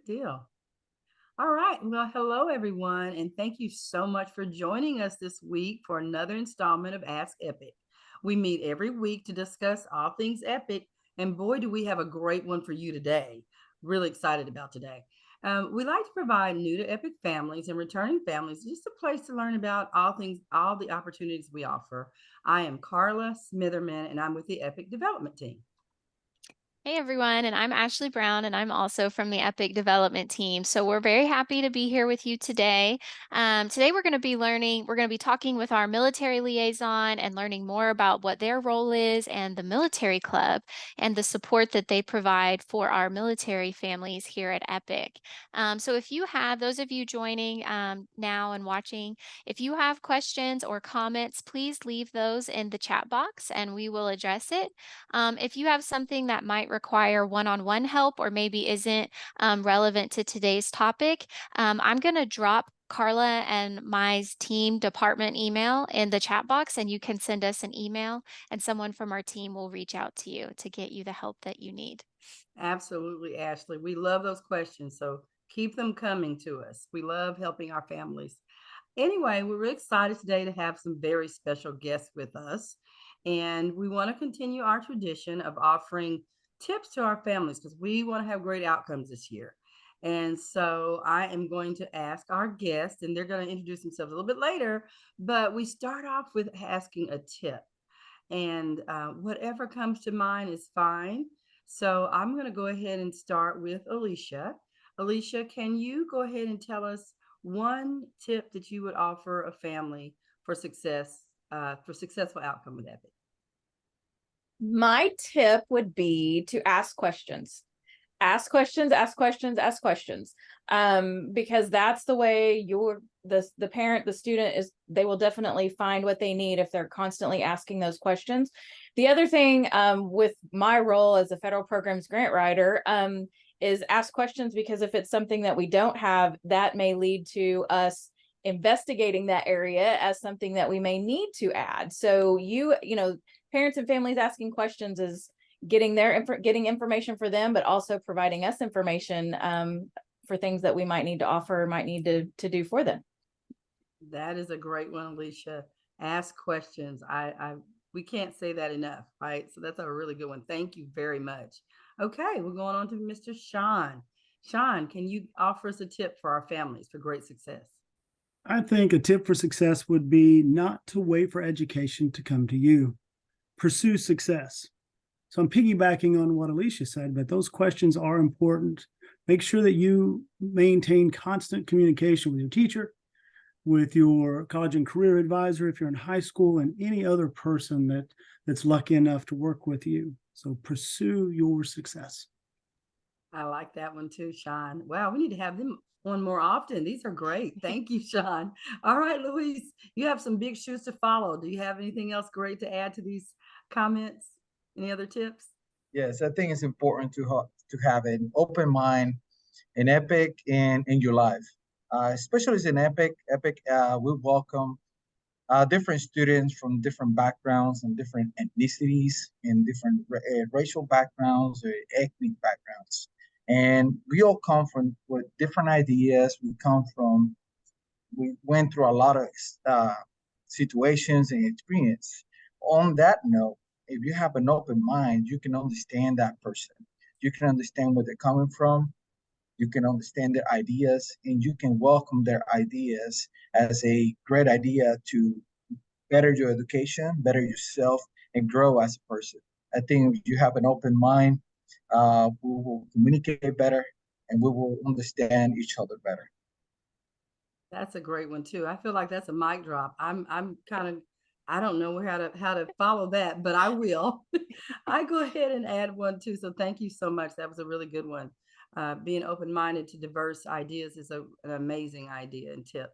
Good deal. All right. Well, hello, everyone. And thank you so much for joining us this week for another installment of Ask Epic. We meet every week to discuss all things epic. And boy, do we have a great one for you today. Really excited about today. We like to provide new to Epic families and returning families just a place to learn about all things, all the opportunities we offer. I am Carla Smitherman, and I'm with the Epic Development Team. Hey everyone, and I'm Ashley Brown, and I'm also from the Epic Development Team. So we're very happy to be here with you today. Today we're going to be talking with our military liaison and learning more about what their role is and the military club and the support that they provide for our military families here at Epic. So if you have, those of you joining now and watching, if you have questions or comments, please leave those in the chat box and we will address it. If you have something that might require one-on-one help or maybe isn't relevant to today's topic, I'm going to drop Carla and my team department email in the chat box, and you can send us an email, and someone from our team will reach out to you to get you the help that you need. Absolutely, Ashley. We love those questions. So keep them coming to us. We love helping our families. Anyway, we're really excited today to have some very special guests with us. And we want to continue our tradition of offering tips to our families because we want to have great outcomes this year. And so I am going to ask our guests, and they're going to introduce themselves a little bit later, but we start off with asking a tip. And whatever comes to mind is fine. So I'm going to go ahead and start with Alicia. Alicia, can you go ahead and tell us one tip that you would offer a family for successful outcome with Epic? My tip would be to ask questions. Ask questions, ask questions, ask questions. Because that's the way the parent, the student is, they will definitely find what they need if they're constantly asking those questions. The other thing with my role as a federal programs grant writer is ask questions, because if it's something that we don't have, that may lead to us investigating that area as something that we may need to add. So parents and families asking questions is getting information for them, but also providing us information for things that we might need to offer, might need to do for them. That is a great one, Alicia. Ask questions. I we can't say that enough, right? So that's a really good one. Thank you very much. Okay, we're going on to Mr. Sean. Sean, can you offer us a tip for our families for great success? I think a tip for success would be not to wait for education to come to you. Pursue success. So I'm piggybacking on what Alicia said, but those questions are important. Make sure that you maintain constant communication with your teacher, with your college and career advisor, if you're in high school, and any other person that's lucky enough to work with you. So pursue your success. I like that one too, Sean. Wow, we need to have them on more often. These are great. Thank you, Sean. All right, Louise, you have some big shoes to follow. Do you have anything else great to add to these comments? Any other tips? Yes, I think it's important to have an open mind in Epic and in your life. Especially as in Epic. Epic, we welcome different students from different backgrounds and different ethnicities and different racial backgrounds or ethnic backgrounds. And we all come from with different ideas. We went through a lot of situations and experience. On that note, if you have an open mind, you can understand that person. You can understand where they're coming from. You can understand their ideas, and you can welcome their ideas as a great idea to better your education, better yourself, and grow as a person. I think if you have an open mind, we will communicate better and we will understand each other better. That's a great one too. I feel like that's a mic drop. I'm kind of I don't know how to follow that, but I will. I go ahead and add one too. So thank you so much. That was a really good one. Being open-minded to diverse ideas is an amazing idea and tip.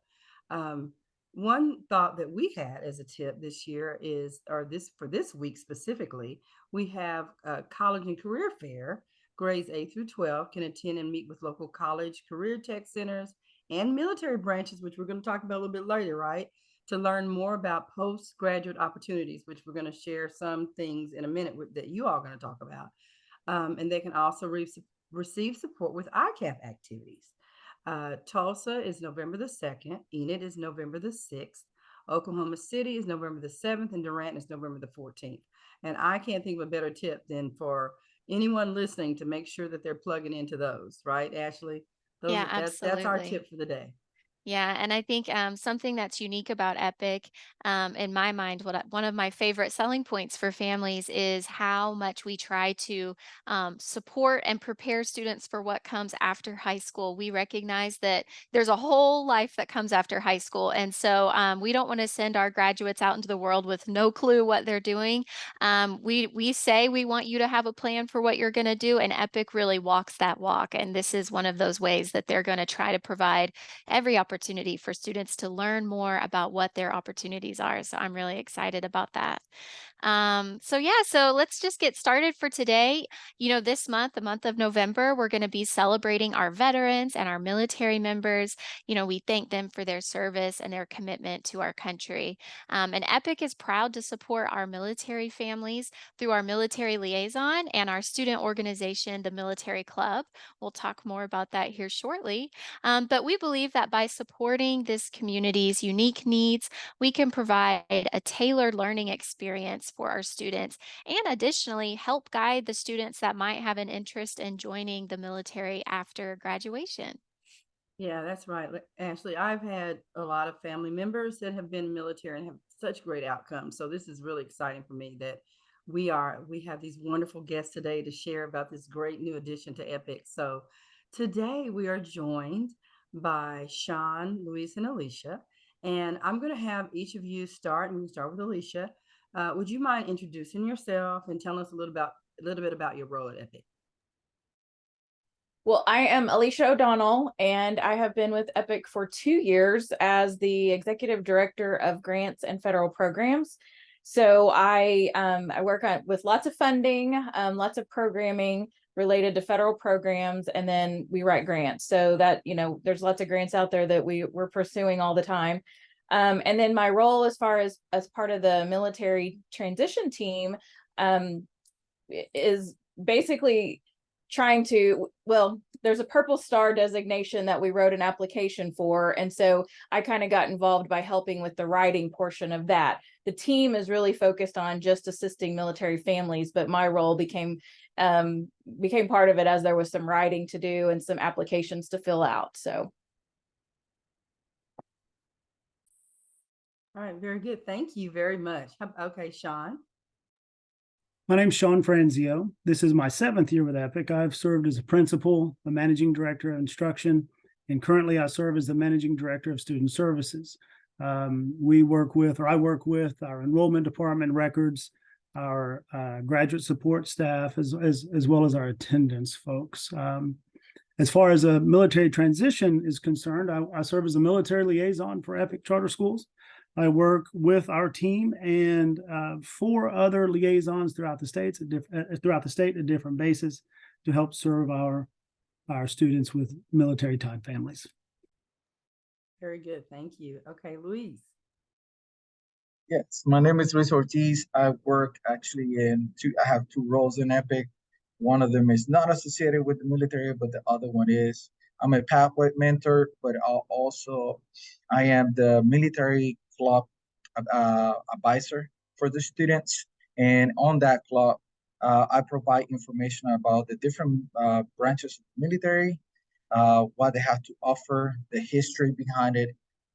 Um, one thought that we had as a tip this year is, or this for this week specifically, we have a college and career fair. Grades 8 through 12 can attend and meet with local college career tech centers and military branches, which we're going to talk about a little bit later, right? To learn more about postgraduate opportunities, which we're going to share some things in a minute that you all are going to talk about. And they can also receive support with ICAP activities. Tulsa is November the 2nd. Enid is November the 6th. Oklahoma City is November the 7th, and Durant is November the 14th. And I can't think of a better tip than for anyone listening to make sure that they're plugging into those, right, Ashley? Yeah, That's our absolutely. tip for the day. Yeah, and I think something that's unique about Epic, in my mind, one of my favorite selling points for families is how much we try to support and prepare students for what comes after high school. We recognize that there's a whole life that comes after high school, and so we don't want to send our graduates out into the world with no clue what they're doing. We say we want you to have a plan for what you're going to do, and Epic really walks that walk. And this is one of those ways that they're going to try to provide every opportunity for students to learn more about what their opportunities are. So I'm really excited about that. So let's just get started for today. You know, this month, the month of November, we're going to be celebrating our veterans and our military members. You know, we thank them for their service and their commitment to our country. And Epic is proud to support our military families through our military liaison and our student organization, the Military Club. We'll talk more about that here shortly. But we believe that by supporting this community's unique needs, we can provide a tailored learning experience for our students and additionally help guide the students that might have an interest in joining the military after graduation. Yeah, that's right. Ashley, I've had a lot of family members that have been military and have such great outcomes. So this is really exciting for me that we have these wonderful guests today to share about this great new addition to Epic. So today we are joined by Sean, Luis, and Alicia. And I'm going to have each of you start, and we start with Alicia. Would you mind introducing yourself and telling us a little bit about your role at Epic? Well, I am Alicia O'Donnell, and I have been with Epic for 2 years as the Executive Director of Grants and Federal Programs. So I work with lots of funding, lots of programming related to federal programs, and then we write grants. So that, you know, there's lots of grants out there that we're pursuing all the time. And then my role as far as part of the military transition team is basically trying to, well, there's a Purple Star designation that we wrote an application for. And so I kind of got involved by helping with the writing portion of that. The team is really focused on just assisting military families, but my role became part of it as there was some writing to do and some applications to fill out. So. All right, very good. Thank you very much. Okay, Sean. My name's Sean Franzio. This is my 7th year with Epic. I've served as a principal, a managing director of instruction, and currently I serve as the managing director of student services. I work with our enrollment department records, our graduate support staff, as well as our attendance folks. As far as a military transition is concerned, I serve as a military liaison for Epic Charter Schools. I work with our team and 4 other liaisons throughout the state at different bases to help serve our students with military type families. Very good. Thank you. Okay, Luis. Yes, my name is Luis Ortiz. I work actually I have 2 roles in Epic. One of them is not associated with the military, but the other one is. I'm a pathway mentor, but I am the military club advisor for the students. And on that club, I provide information about the different branches of the military, what they have to offer, the history behind it.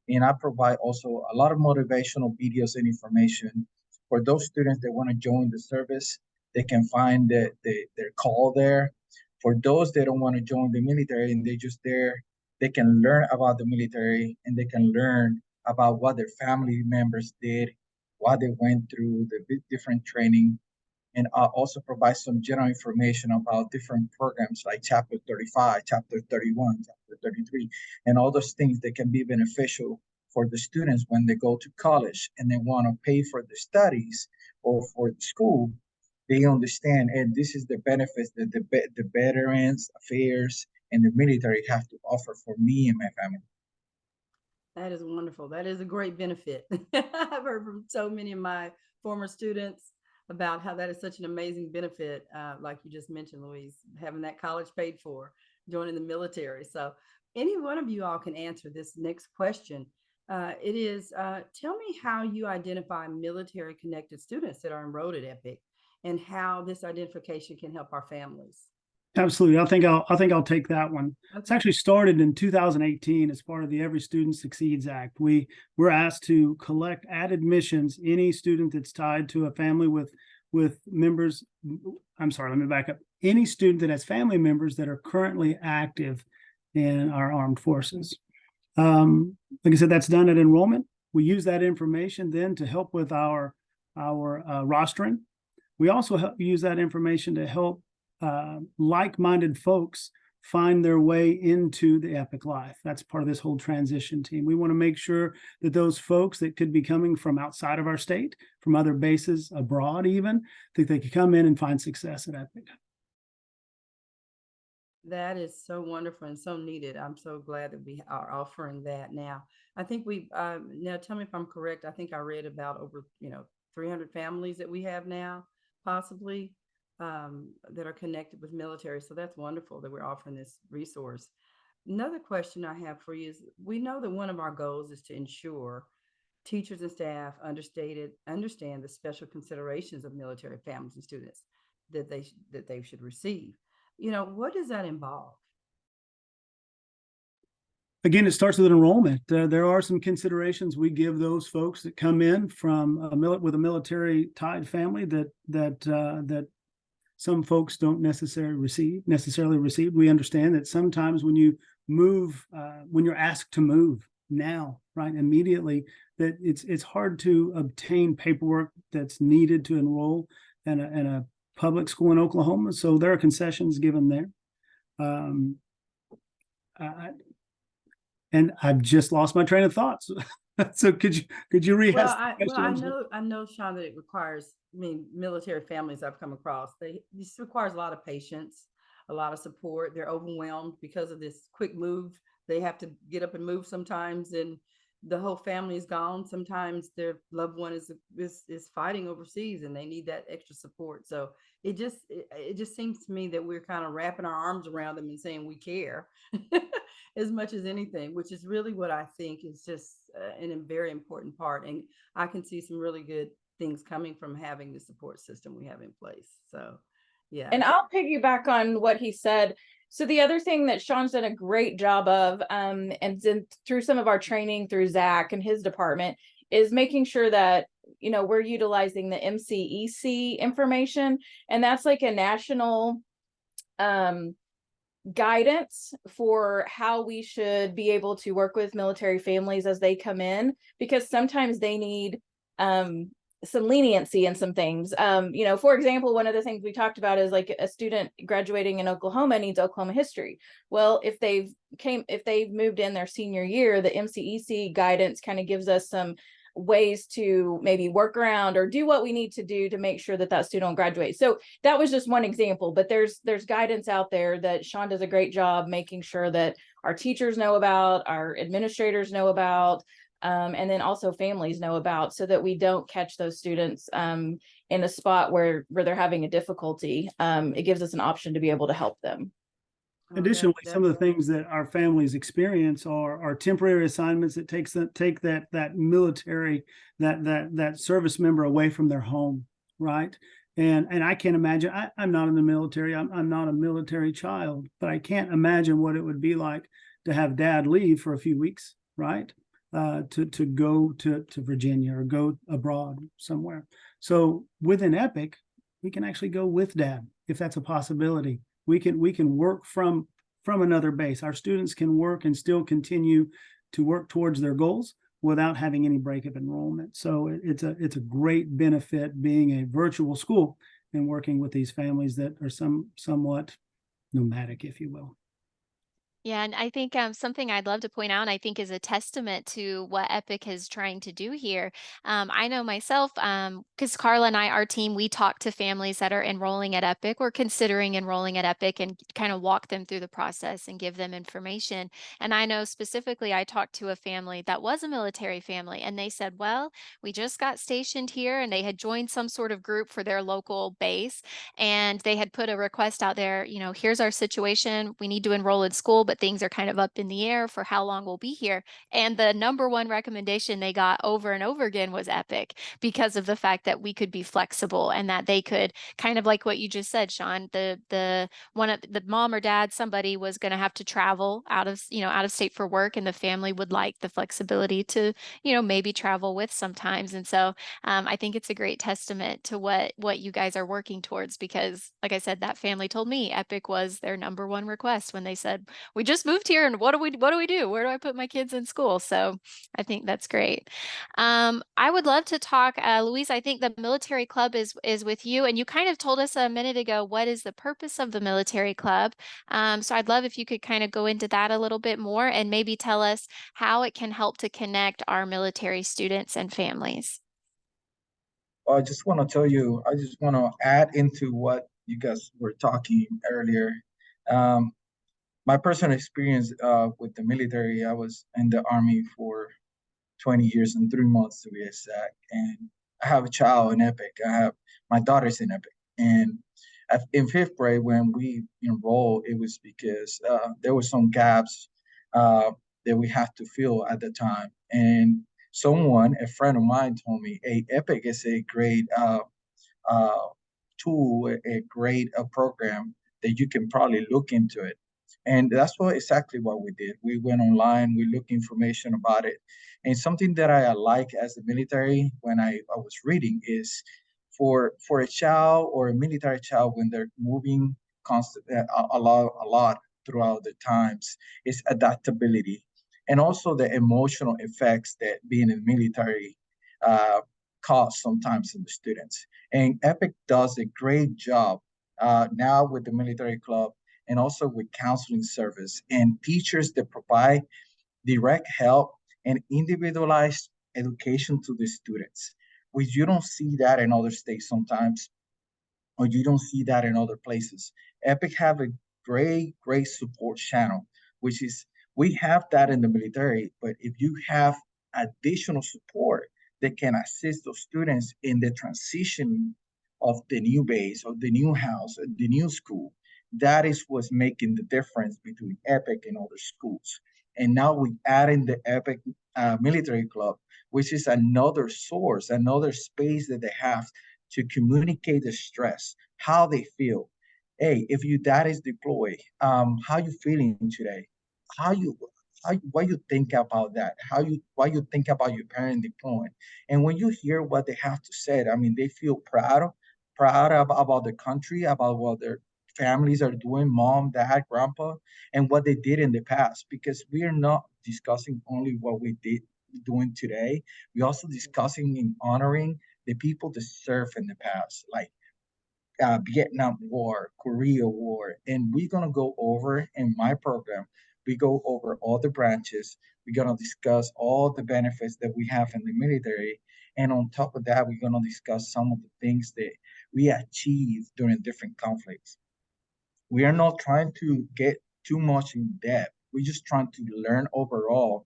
And I provide also a lot of motivational videos and information for those students that want to join the service. They can find their call there. For those that don't want to join the military and they're just there, they can learn about the military and they can learn about what their family members did, what they went through, the different training, and also provide some general information about different programs like Chapter 35, Chapter 31, Chapter 33, and all those things that can be beneficial for the students when they go to college and they want to pay for the studies or for the school. They understand, and this is the benefits that the Veterans Affairs and the military have to offer for me and my family. That is wonderful. That is a great benefit. I've heard from so many of my former students about how that is such an amazing benefit, like you just mentioned, Louise, having that college paid for, joining the military. So any one of you all can answer this next question. It is, tell me how you identify military connected students that are enrolled at EPIC and how this identification can help our families. Absolutely. I think I'll take that one. It's Okay. actually started in 2018 as part of the Every Student Succeeds Act. We're asked to collect at admissions any student that's tied to a family with members. I'm sorry, let me back up. Any student that has family members that are currently active in our armed forces. Like I said, that's done at enrollment. We use that information then to help with our rostering. We also use that information to help like-minded folks find their way into the EPIC life. That's part of this whole transition team. We want to make sure that those folks that could be coming from outside of our state, from other bases abroad even, that they could come in and find success at EPIC. That is so wonderful and so needed. I'm so glad that we are offering that now. I think now tell me if I'm correct. I think I read about over, 300 families that we have now, possibly, that are connected with military. So that's wonderful that we're offering this resource. Another question I have for you is, we know that one of our goals is to ensure teachers and staff understand the special considerations of military families and students that they should receive. What does that involve? Again, it starts with enrollment. There are some considerations we give those folks that come in from with a military tied family that some folks don't necessarily receive. We understand that sometimes when you move, when you're asked to move now, right, immediately, that it's hard to obtain paperwork that's needed to enroll in a public school in Oklahoma. So there are concessions given there. And I've just lost my train of thought. So could you rehash the question? I know, Sean, that it requires, military families I've come across, this requires a lot of patience, a lot of support. They're overwhelmed because of this quick move. They have to get up and move sometimes, and the whole family is gone. Sometimes their loved one is fighting overseas and they need that extra support. So it just seems to me that we're kind of wrapping our arms around them and saying we care as much as anything, which is really what I think is just a very important part. And I can see some really good things coming from having the support system we have in place. So, yeah. And I'll piggyback on what he said. So the other thing that Sean's done a great job of, and through some of our training through Zach and his department, is making sure that, we're utilizing the MCEC information. And that's like a national guidance for how we should be able to work with military families as they come in, because sometimes they need some leniency in some things. For example, one of the things we talked about is like a student graduating in Oklahoma needs Oklahoma history. Well, if they've moved in their senior year, the MCEC guidance kind of gives us some ways to maybe work around or do what we need to do to make sure that student graduates. So that was just one example, but there's guidance out there that Sean does a great job making sure that our teachers know about, our administrators know about, and then also families know about, so that we don't catch those students in a spot where they're having a difficulty. It gives us an option to be able to help them. Additionally, some of the things that our families experience are temporary assignments that take that military, that service member away from their home, right? And I can't imagine. I'm not in the military. I'm not a military child, but I can't imagine what it would be like to have dad leave for a few weeks, right? To go to Virginia or go abroad somewhere. So within EPIC, we can actually go with dad if that's a possibility. We can work from another base. Our students can work and still continue to work towards their goals without having any break of enrollment. So it's a great benefit being a virtual school and working with these families that are somewhat nomadic, if you will. Yeah, and I think something I'd love to point out, and I think is a testament to what Epic is trying to do here. I know myself, because Carla and I, our team, we talk to families that are enrolling at Epic or considering enrolling at Epic and kind of walk them through the process and give them information. And I know specifically, I talked to a family that was a military family, and they said, well, we just got stationed here, and they had joined some sort of group for their local base, and they had put a request out there, here's our situation. We need to enroll in school, but things are kind of up in the air for how long we'll be here. And the number one recommendation they got over and over again was Epic, because of the fact that we could be flexible and that they could, kind of like what you just said, Sean, the one of the mom or dad, somebody was going to have to travel out of state for work, and the family would like the flexibility to, maybe travel with sometimes. And so I think it's a great testament to what you guys are working towards, because like I said, that family told me Epic was their number one request when they said, we just moved here and what do we do? Where do I put my kids in school? So I think that's great. I would love to talk, Louise, I think the military club is with you, and you kind of told us a minute ago what is the purpose of the military club. So I'd love if you could kind of go into that a little bit more and maybe tell us how it can help to connect our military students and families. I just want to tell you, I just want to add into what you guys were talking earlier. Um, my personal experience with the military, I was in the Army for 20 years and 3 months to be exact. And I have a child in Epic. I have my daughter's in Epic. And in fifth grade, when we enrolled, it was because there were some gaps that we had to fill at the time. And someone, a friend of mine, told me, "Hey, Epic is a great uh, tool, a great program that you can probably look into it." And that's what exactly what we did. We went online, we looked information about it. And something that I like as a military when I was reading is for a child or a military child when they're moving a lot throughout the times is adaptability and also the emotional effects that being in the military uh, cause sometimes in the students. And Epic does a great job now with the military club and also with counseling service and teachers that provide direct help and individualized education to the students, which you don't see that in other states sometimes, or you don't see that in other places. Epic have a great support channel, which is we have that in the military, but if you have additional support that can assist those students in the transition of the new base, of the new house, the new school, that is what's making the difference between Epic and other schools. And now we add in the Epic Military Club, which is another source, another space that they have to communicate the stress, how they feel. Hey, if your dad is deployed, how you feeling today? How you what you think about that? What you think about your parent deploying? And when you hear what they have to say, I mean, they feel proud about the country, about what their families are doing, mom, dad, grandpa, and what they did in the past. Because we are not discussing only what we did doing today. We're also discussing and honoring the people that served in the past, like Vietnam War, Korea War, and we're gonna go over in my program. We go over all the branches. We're gonna discuss all the benefits that we have in the military, and on top of that, we're gonna discuss some of the things that we achieved during different conflicts. We are not trying to get too much in depth. We're just trying to learn overall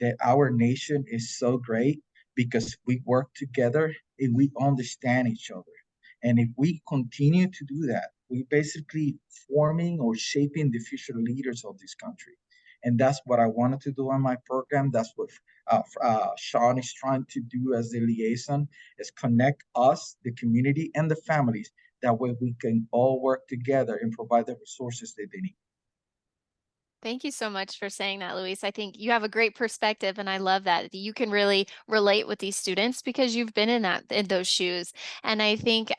that our nation is so great because we work together and we understand each other. And if we continue to do that, we basically forming or shaping the future leaders of this country. And that's what I wanted to do on my program. That's what Sean is trying to do as the liaison, is connect us, the community, and the families. That way we can all work together and provide the resources that they need. Thank you so much for saying that, Luis. I think you have a great perspective, and I love that you can really relate with these students because you've been in those shoes. And I think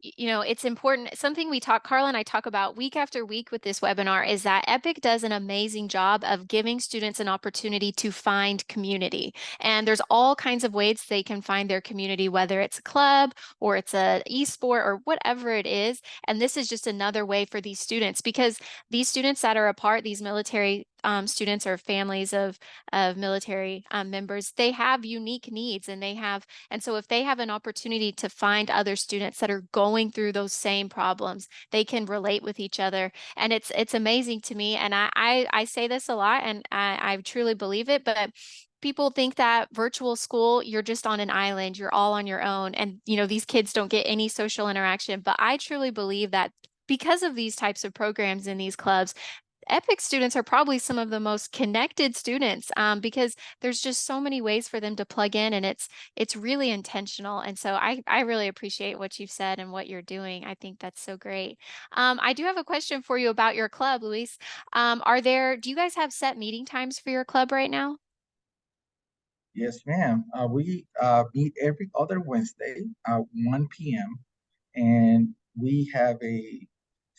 you know, it's important. Something Carla and I talk about week after week with this webinar is that Epic does an amazing job of giving students an opportunity to find community. And there's all kinds of ways they can find their community, whether it's a club or it's a e-sport or whatever it is. And this is just another way for these students, because these students that are apart, these military students or families of military members, they have unique needs, and so if they have an opportunity to find other students that are going through those same problems, they can relate with each other. And it's amazing to me. And I say this a lot, and I truly believe it, but people think that virtual school, you're just on an island, you're all on your own. And, you know, these kids don't get any social interaction. But I truly believe that because of these types of programs in these clubs, Epic students are probably some of the most connected students, because there's just so many ways for them to plug in, and it's really intentional. And so I really appreciate what you've said and what you're doing. I think that's so great. I do have a question for you about your club, Luis. Do you guys have set meeting times for your club right now? Yes, ma'am. We meet every other Wednesday, 1 p.m. And we have a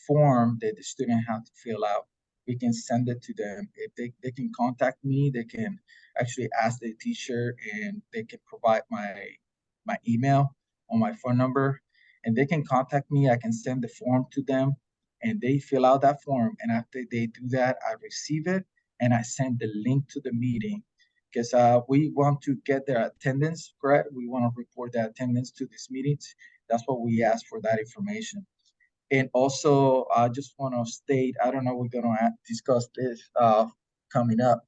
form that the student have to fill out. We can send it to them. If they can contact me, they can actually ask the teacher, and they can provide my email or my phone number, and they can contact me. I can send the form to them, and they fill out that form. And after they do that, I receive it and I send the link to the meeting, because we want to get their attendance correct. We want to report their attendance to these meetings. That's what we ask for, that information. And also, I just want to state, I don't know, we're going to discuss this coming up,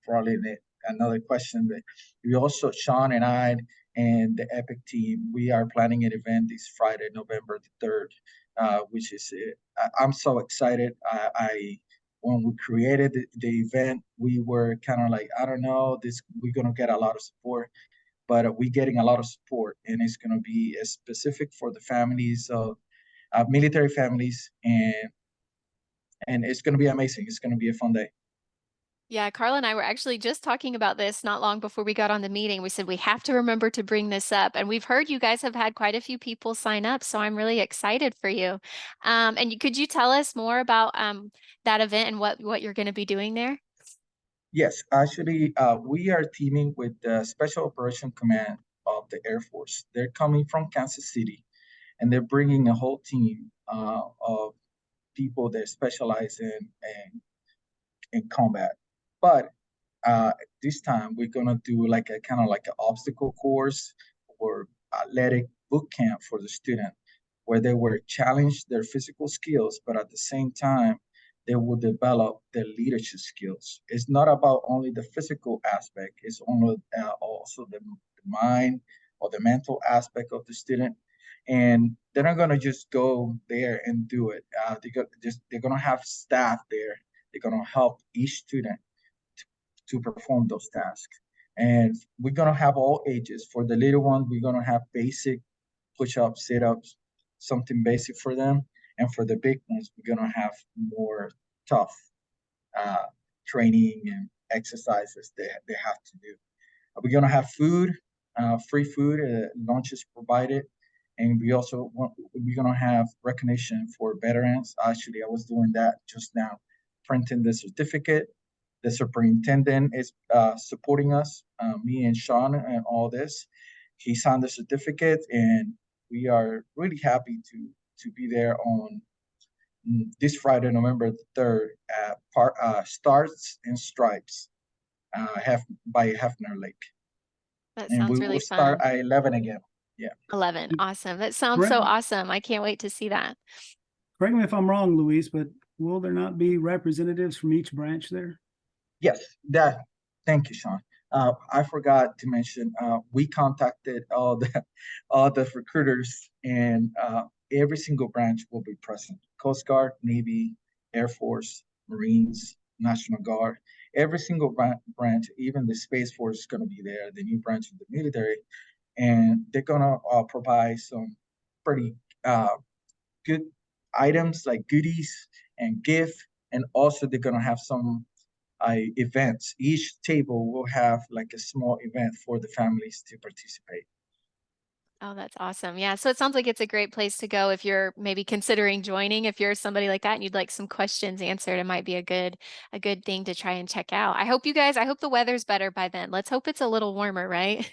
probably another question. But we also, Sean and I and the EPIC team, we are planning an event this Friday, November the 3rd, which is, I'm so excited. When we created the event, we were kind of like, I don't know, we're going to get a lot of support, but we're getting a lot of support, and it's going to be specific for the families of military families, and it's going to be amazing. It's going to be a fun day. Yeah, Carla and I were actually just talking about this not long before we got on the meeting. We said we have to remember to bring this up. And we've heard you guys have had quite a few people sign up, so I'm really excited for you. Could you tell us more about that event and what you're going to be doing there? Yes, actually, we are teaming with the Special Operation Command of the Air Force. They're coming from Kansas City, and they're bringing a whole team of people that specialize in combat. But this time we're gonna do like a kind of like an obstacle course or athletic boot camp for the student, where they will challenge their physical skills, but at the same time they will develop their leadership skills. It's not about only the physical aspect; it's only also the mind or the mental aspect of the student. And they're not gonna just go there and do it. They're gonna have staff there. They're gonna help each student to perform those tasks. And we're gonna have all ages. For the little ones, we're gonna have basic push-ups, sit-ups, something basic for them. And for the big ones, we're gonna have more tough training and exercises they have to do. We're gonna have food, free food, lunches provided. And we're gonna have recognition for veterans. Actually, I was doing that just now, printing the certificate. The superintendent is supporting us, me and Sean, and all this. He signed the certificate, and we are really happy to be there on this Friday, November the 3rd, at Stars and Stripes, by Hefner Lake. That And sounds we really will start fun. at 11 again. Yeah. 11. Awesome. That sounds so awesome. I can't wait to see that. Correct me if I'm wrong, Luis, but will there not be representatives from each branch there? Yes, thank you, Sean. I forgot to mention, we contacted all the recruiters, and every single branch will be present. Coast Guard, Navy, Air Force, Marines, National Guard, every single branch, even the Space Force is going to be there, the new branch of the military, and they're going to provide some pretty good items like goodies and gift, and also they're going to have some events. Each table will have like a small event for the families to participate. Oh, that's awesome. Yeah. So it sounds like it's a great place to go if you're maybe considering joining. If you're somebody like that and you'd like some questions answered, it might be a good thing to try and check out. I hope the weather's better by then. Let's hope it's a little warmer, right?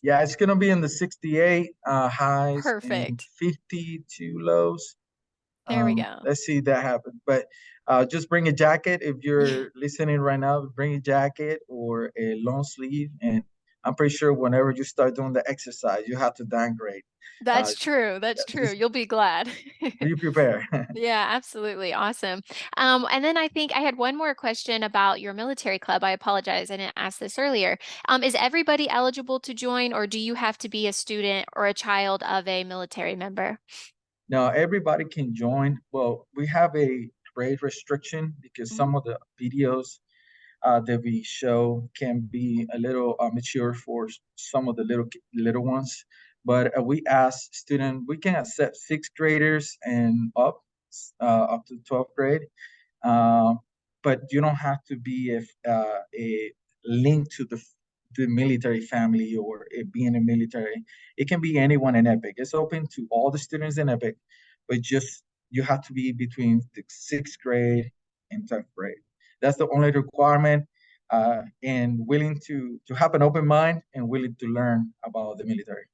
Yeah, it's gonna be in the 68 highs and Perfect. 52 lows. There we go. Let's see that happen. But just bring a jacket if you're listening right now. Bring a jacket or a long sleeve, and I'm pretty sure whenever you start doing the exercise, you have to downgrade. Uh, That's true. That's true. just You'll be glad. be prepared. Yeah, absolutely. Awesome. And then I think I had one more question about your military club. I apologize, I didn't ask this earlier. Is everybody eligible to join, or do you have to be a student or a child of a military member? Now everybody can join. Well, we have a grade restriction because Mhm. some of the videos that we show can be a little mature for some of the little ones. But we ask student, we can accept sixth graders and up to 12th grade. Uh, but you don't have to be a link to the military family or it being a military. It can be anyone in Epic. It's open to all the students in Epic, but just you have to be between the sixth grade and 10th grade. That's the only requirement, and willing to have an open mind and willing to learn about the military.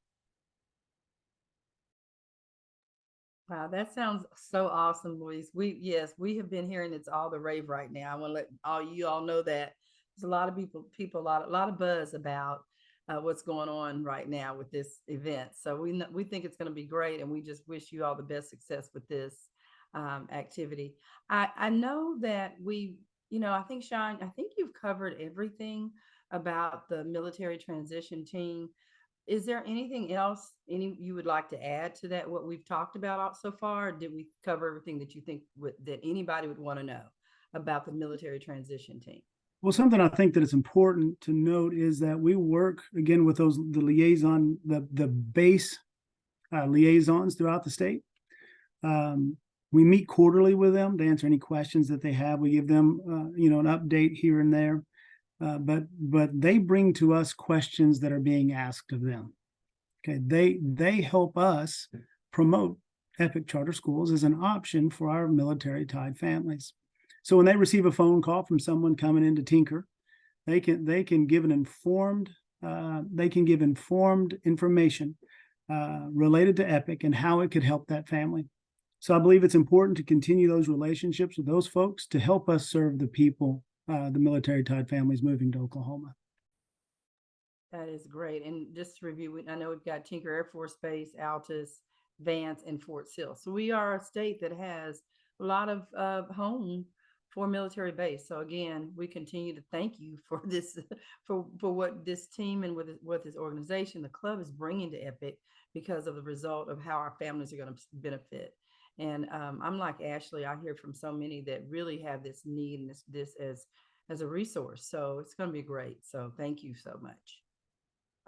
Wow, that sounds so awesome, Luis. Yes, we have been hearing it's all the rave right now. I want to let all know that there's a lot of people, a lot of buzz about what's going on right now with this event. So we think it's going to be great, and we just wish you all the best success with this activity. I know that I think Sean, I think you've covered everything about the military transition team. Is there anything else you would like to add to that, what we've talked about so far? Or did we cover everything that you think that anybody would want to know about the military transition team? Well, something I think that it's important to note is that we work again with the base liaisons throughout the state. We meet quarterly with them to answer any questions that they have. We give them, an update here and there. But they bring to us questions that are being asked of them. Okay, they help us promote Epic Charter Schools as an option for our military tied families. So when they receive a phone call from someone coming in to tinker, they can give informed information related to Epic and how it could help that family. So I believe it's important to continue those relationships with those folks to help us serve the people, the military tied families moving to Oklahoma. That is great. And just to review, I know we've got Tinker Air Force Base, Altus, Vance, and Fort Sill. So we are a state that has a lot of home for military base. So again, we continue to thank you for this, for what this team and what this organization, the club, is bringing to Epic because of the result of how our families are going to benefit. And I'm like Ashley, I hear from so many that really have this need and this as a resource. So it's going to be great. So thank you so much.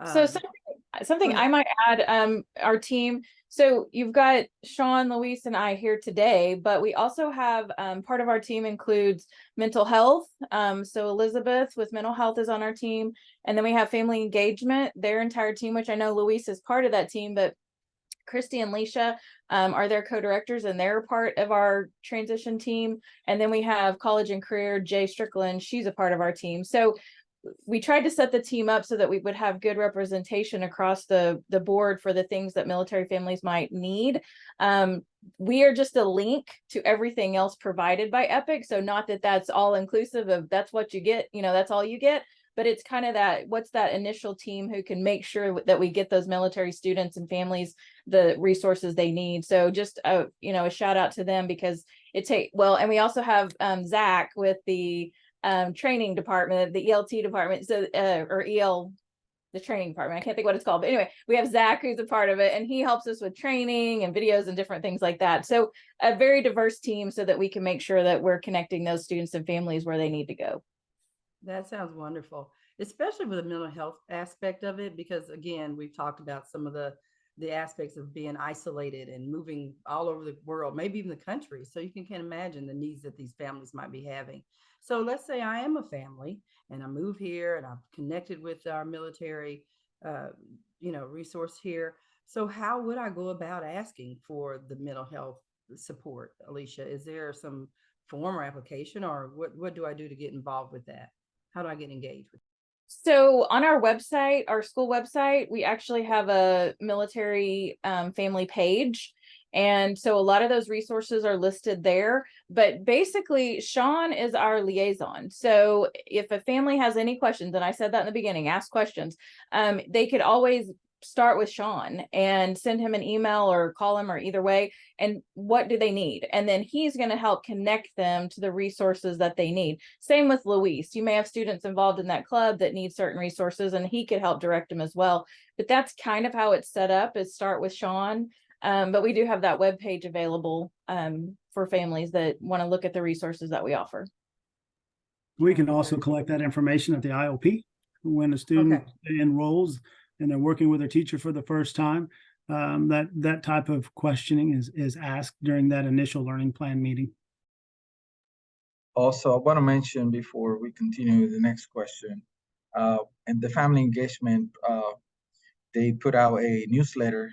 So Go something I ahead. might add, our team. So you've got Sean, Luis, and I here today, but we also have part of our team includes mental health. So Elizabeth with mental health is on our team, and then we have family engagement, their entire team, which I know Luis is part of that team, but Christy and Leisha are their co-directors and they're part of our transition team. And then we have college and career, Jay Strickland, she's a part of our team. So we tried to set the team up so that we would have good representation across the board for the things that military families might need. We are just a link to everything else provided by Epic. So not that that's all inclusive of that's what you get, that's all you get, but it's kind of what's that initial team who can make sure that we get those military students and families the resources they need. So just a shout out to them because and we also have Zach with the training department, the ELT department, so or EL, the training department. I can't think what it's called, but anyway, we have Zach who's a part of it, and he helps us with training and videos and different things like that. So a very diverse team, so that we can make sure that we're connecting those students and families where they need to go. That sounds wonderful, especially with the mental health aspect of it, because again, we've talked about some of the aspects of being isolated and moving all over the world, maybe even the country. So you can imagine the needs that these families might be having. So let's say I am a family and I move here and I've connected with our military uh, resource here. So how would I go about asking for the mental health support, Alicia? Is there some form or application, or what do I do to get involved with that? How do I get engaged with? So on our website, our school website, we actually have a military family page. And so a lot of those resources are listed there. But basically, Sean is our liaison. So if a family has any questions, and I said that in the beginning, ask questions, they could always start with Sean and send him an email or call him, or either way. And what do they need? And then he's going to help connect them to the resources that they need. Same with Luis. You may have students involved in that club that need certain resources, and he could help direct them as well. But that's kind of how it's set up, is start with Sean. But we do have that web page available for families that want to look at the resources that we offer. We can also collect that information at the IOP when a student enrolls and they're working with their teacher for the first time. That type of questioning is asked during that initial learning plan meeting. Also, I want to mention before we continue the next question, and the family engagement, they put out a newsletter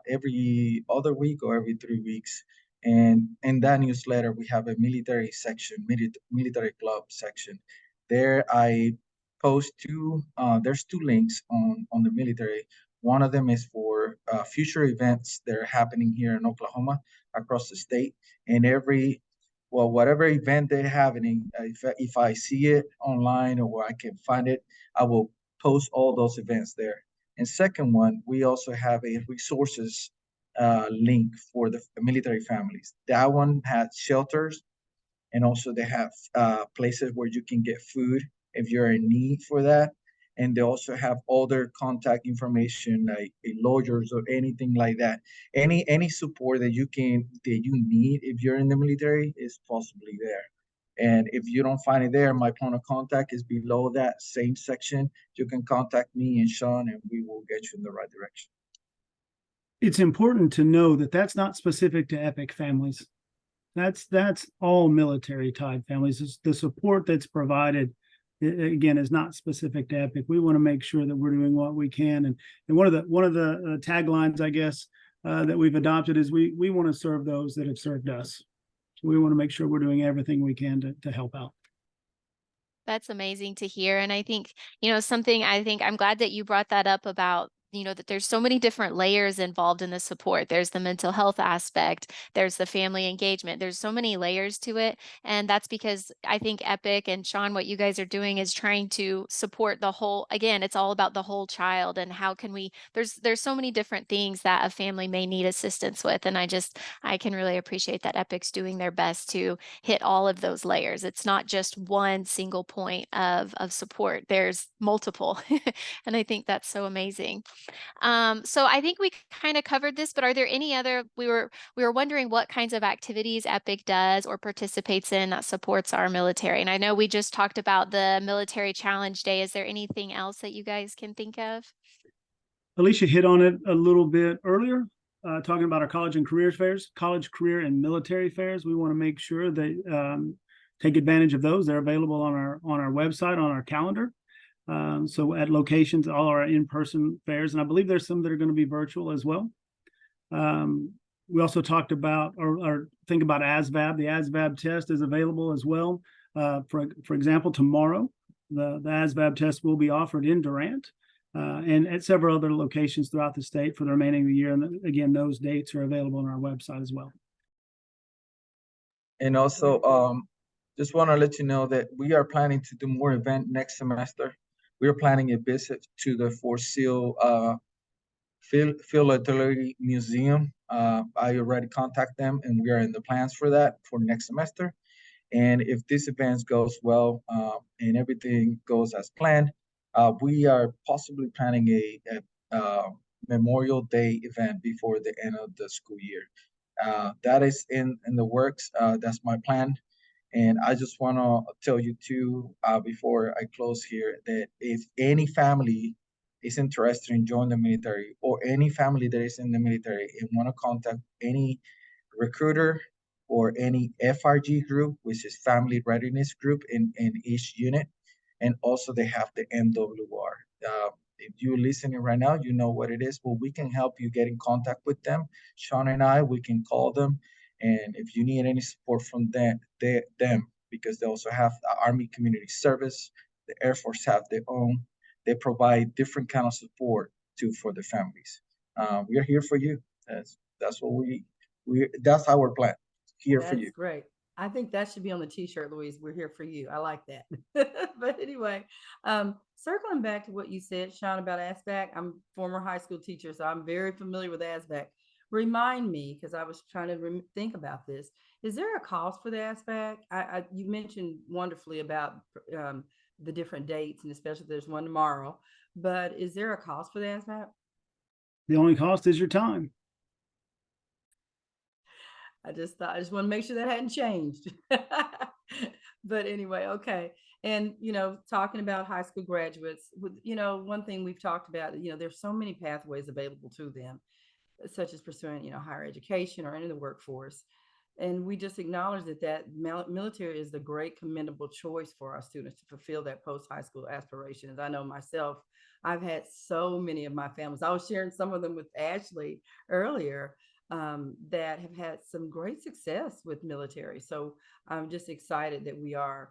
every other week or every 3 weeks. And in that newsletter, we have a military section, military club section. There I post there's 2 links on the military. One of them is for future events that are happening here in Oklahoma, across the state. And whatever event they're having, if I see it online or I can find it, I will post all those events there. And second one, we also have a resources link for the military families. That one has shelters, and also they have places where you can get food if you're in need for that. And they also have other contact information like lawyers or anything like that. Any support that you need if you're in the military is possibly there. And if you don't find it there, my point of contact is below that same section. You can contact me and Sean, and we will get you in the right direction. It's important to know that that's not specific to EPIC families. That's all military type families. The support that's provided, again, is not specific to EPIC. We want to make sure that we're doing what we can. And one of the taglines, I guess, that we've adopted is we want to serve those that have served us. We want to make sure we're doing everything we can to help out. That's amazing to hear. And I think, I'm glad that you brought that up about, that there's so many different layers involved in the support. There's the mental health aspect, there's the family engagement, there's so many layers to it. And that's because I think EPIC and Sean, what you guys are doing is trying to support the whole, again, it's all about the whole child and how can there's so many different things that a family may need assistance with. And I can really appreciate that EPIC's doing their best to hit all of those layers. It's not just one single point of support. There's multiple. And I think that's so amazing. So I think we kind of covered this, but are there any other, we were wondering what kinds of activities EPIC does or participates in that supports our military. And I know we just talked about the Military Challenge Day. Is there anything else that you guys can think of? Alicia hit on it a little bit earlier, talking about our college and career fairs, college, career, and military fairs. We want to make sure that take advantage of those. They're available on our website, on our calendar. So at locations, all our in-person fairs, and I believe there's some that are going to be virtual as well. We also talked about or think about ASVAB. The ASVAB test is available as well. For example, tomorrow, the ASVAB test will be offered in Durant and at several other locations throughout the state for the remaining of the year. And again, those dates are available on our website as well. And also, just want to let you know that we are planning to do more event next semester. We are planning a visit to the Fort Sill Field Artillery Museum. I already contacted them, and we are in the plans for that for next semester. And if this event goes well and everything goes as planned, we are possibly planning a Memorial Day event before the end of the school year. That is in the works. That's my plan. And I just want to tell you too, before I close here, that if any family is interested in joining the military, or any family that is in the military and want to contact any recruiter or any FRG group, which is Family Readiness Group in each unit, and also they have the MWR. If you're listening right now, you know what it is. Well, we can help you get in contact with them. Sean and I, we can call them, and if you need any support from them, because they also have the Army Community Service, the Air Force have their own. They provide different kind of support too for the families. We are here for you. That's what that's our plan. Here for you. That's great. I think that should be on the t-shirt, Louise. We're here for you. I like that. But anyway, circling back to what you said, Sean, about ASVAC, I'm a former high school teacher, so I'm very familiar with ASVAC. Remind me, because I was trying to think about this. Is there a cost for the ASVAC? You mentioned wonderfully about the different dates, and especially there's one tomorrow. But is there a cost for the ASVAC? The only cost is your time. I just want to make sure that hadn't changed. But anyway, okay. And, talking about high school graduates, one thing we've talked about, there's so many pathways available to them, such as pursuing, higher education or into the workforce. And we just acknowledge that military is the great commendable choice for our students to fulfill that post-high school aspirations. I know myself, I've had so many of my families. I was sharing some of them with Ashley earlier, that have had some great success with military. So I'm just excited that we are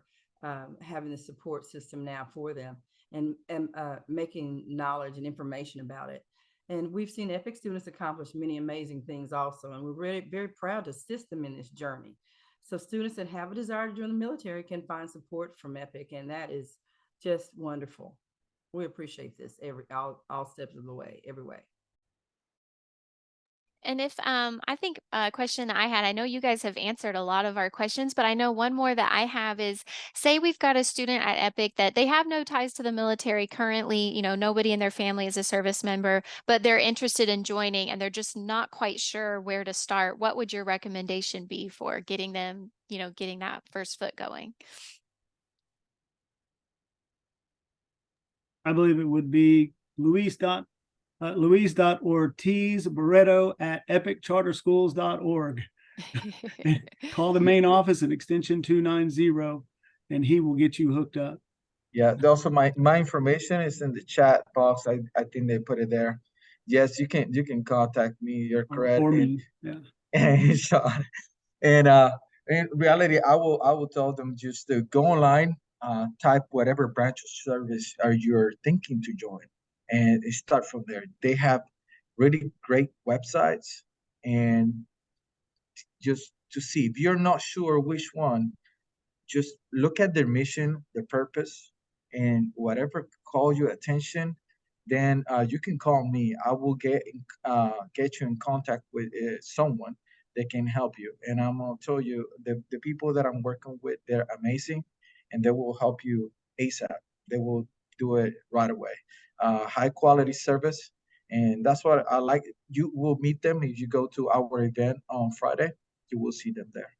having the support system now for them and making knowledge and information about it. And we've seen EPIC students accomplish many amazing things also, and we're really very proud to assist them in this journey. So students that have a desire to join the military can find support from EPIC, and that is just wonderful. We appreciate this all steps of the way, every way. And if I think a question that I had, I know you guys have answered a lot of our questions, but I know one more that I have is, say we've got a student at EPIC that they have no ties to the military currently, nobody in their family is a service member, but they're interested in joining and they're just not quite sure where to start. What would your recommendation be for getting them, getting that first foot going? I believe it would be Luis.Ortiz-Barreto@epiccharterschools.org. Call the main office at extension 290, and he will get you hooked up. Yeah, also my information is in the chat box. I think they put it there. Yes, you can contact me. You're correct. Or me. Yeah. And Sean. And in reality, I will tell them just to go online, type whatever branch of service are you're thinking to join, and start from there. They have really great websites, and just to see if you're not sure which one, just look at their mission, their purpose, and whatever call your attention. Then you can call me. I will get you in contact with someone that can help you. And I'm gonna tell you the people that I'm working with, they're amazing, and they will help you ASAP. They will do it right away. High quality service, and that's what I like. You will meet them if you go to our event on Friday. You will see them there.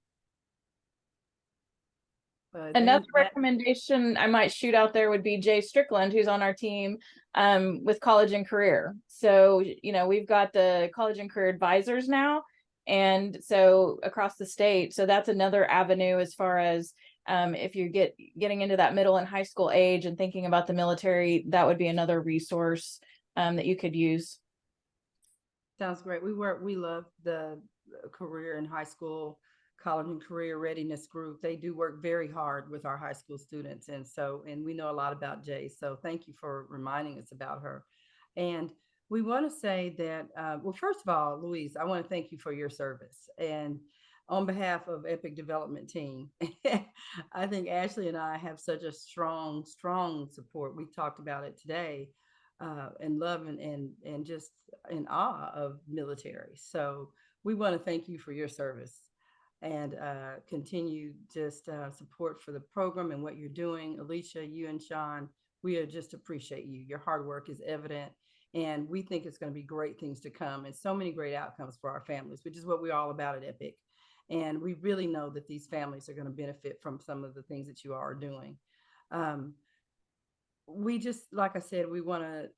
Another recommendation I might shoot out there would be Jay Strickland, who's on our team with College and Career. So, we've got the College and Career advisors now, and so across the state. So that's another avenue as far as if you're getting into that middle and high school age and thinking about the military, that would be another resource that you could use. Sounds great. We love the career and high school, college and career readiness group. They do work very hard with our high school students. And we know a lot about Jay. So thank you for reminding us about her. And we want to say that, well, first of all, Louise, I want to thank you for your service. And on behalf of EPIC Development Team, I think Ashley and I have such a strong support. We talked about it today, and love and just in awe of military. So we want to thank you for your service and continue just support for the program and what you're doing. Alicia, you and Sean, we just appreciate you. Your hard work is evident, and we think it's going to be great things to come and so many great outcomes for our families, which is what we're all about at EPIC. And we really know that these families are going to benefit from some of the things that you are doing. We just, like I said, we want to,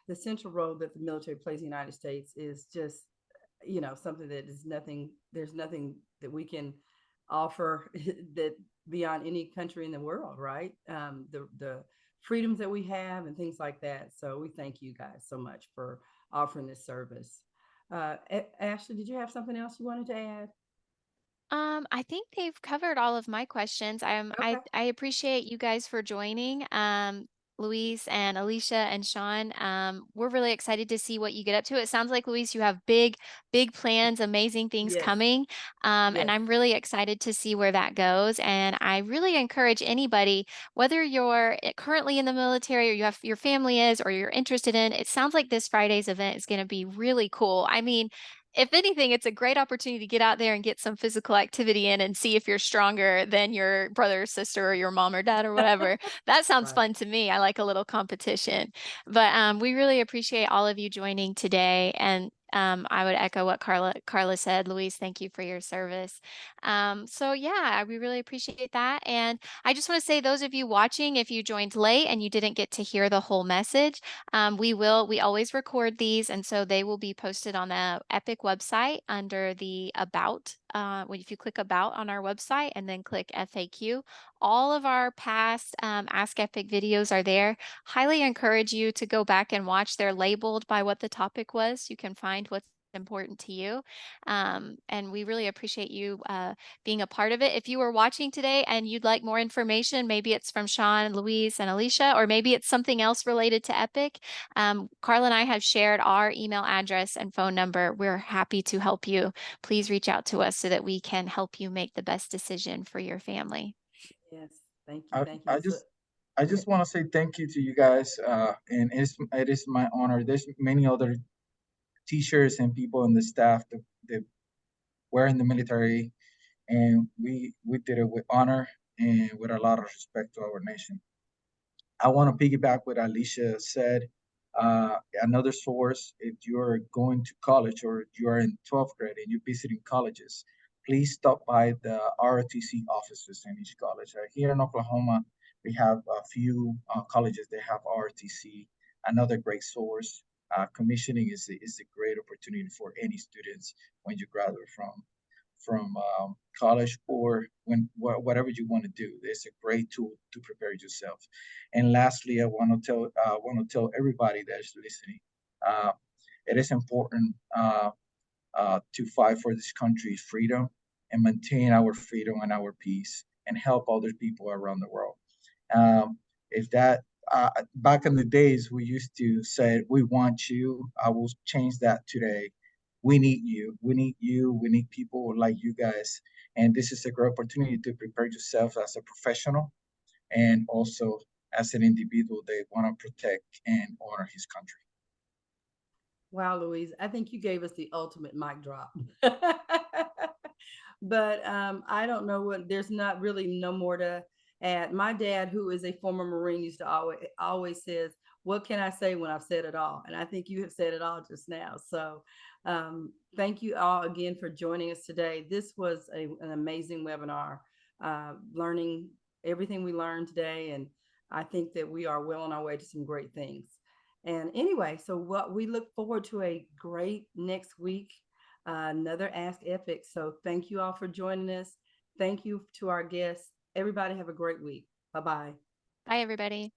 the central role that the military plays in the United States is just, something that is there's nothing that we can offer that beyond any country in the world, right? The freedoms that we have and things like that. So we thank you guys so much for offering this service. Ashley, did you have something else you wanted to add? I think they've covered all of my questions. Okay. I appreciate you guys for joining. Luis and Alicia and Sean. We're really excited to see what you get up to. It sounds like, Luis, you have big plans, amazing things Yes. coming. And Yes. I'm really excited to see where that goes. And I really encourage anybody, whether you're currently in the military or you have your family is or you're interested in, it sounds like this Friday's event is going to be really cool. I mean, if anything, it's a great opportunity to get out there and get some physical activity in and see if you're stronger than your brother or sister or your mom or dad or whatever. That sounds Right. fun to me. I like a little competition. But we really appreciate all of you joining today. And I would echo what Carla said. Luis, thank you for your service. So yeah, we really appreciate that. And I just want to say, those of you watching, if you joined late and you didn't get to hear the whole message, we always record these, and so they will be posted on the Epic website under the About. If you click About on our website and then click FAQ, all of our past Ask Epic videos are there. Highly encourage you to go back and watch. They're labeled by what the topic was. You can find what's important to you. And we really appreciate you being a part of it. If you were watching today and you'd like more information, maybe it's from Sean, Luis, and Alicia, or maybe it's something else related to Epic, Carla and I have shared our email address and phone number. We're happy to help you. Please reach out to us so that we can help you make the best decision for your family. Yes. Thank you. I, Thank you. I So, just I go ahead. just want to say thank you to you guys, and it is my honor. There's many other teachers and people in the staff that were in the military, and we did it with honor and with a lot of respect to our nation. I want to piggyback what Alicia said. Another source, if you're going to college or you're in 12th grade and you're visiting colleges, please stop by the ROTC offices in each college. Here in Oklahoma, we have a few colleges that have ROTC, another great source. Commissioning is a great opportunity for any students when you graduate from college or whatever you want to do. It's a great tool to prepare yourself. And lastly, I want to tell everybody that is listening, uh, it is important to fight for this country's freedom and maintain our freedom and our peace and help other people around the world. If that back in the days we used to say we want you, I will change that today. We need you. We need you. We need people like you guys. And this is a great opportunity to prepare yourself as a professional and also as an individual that want to protect and honor his country. Wow, Louise, I think you gave us the ultimate mic drop. But I don't know what, there's not really no more to add. My dad, who is a former Marine, used to always says, what can I say when I've said it all? And I think you have said it all just now. So thank you all again for joining us today. This was an amazing webinar, learning everything we learned today. And I think that we are well on our way to some great things. And anyway, so what we look forward to a great next week, another Ask Epic. So thank you all for joining us. Thank you to our guests. Everybody have a great week. Bye-bye. Bye, everybody.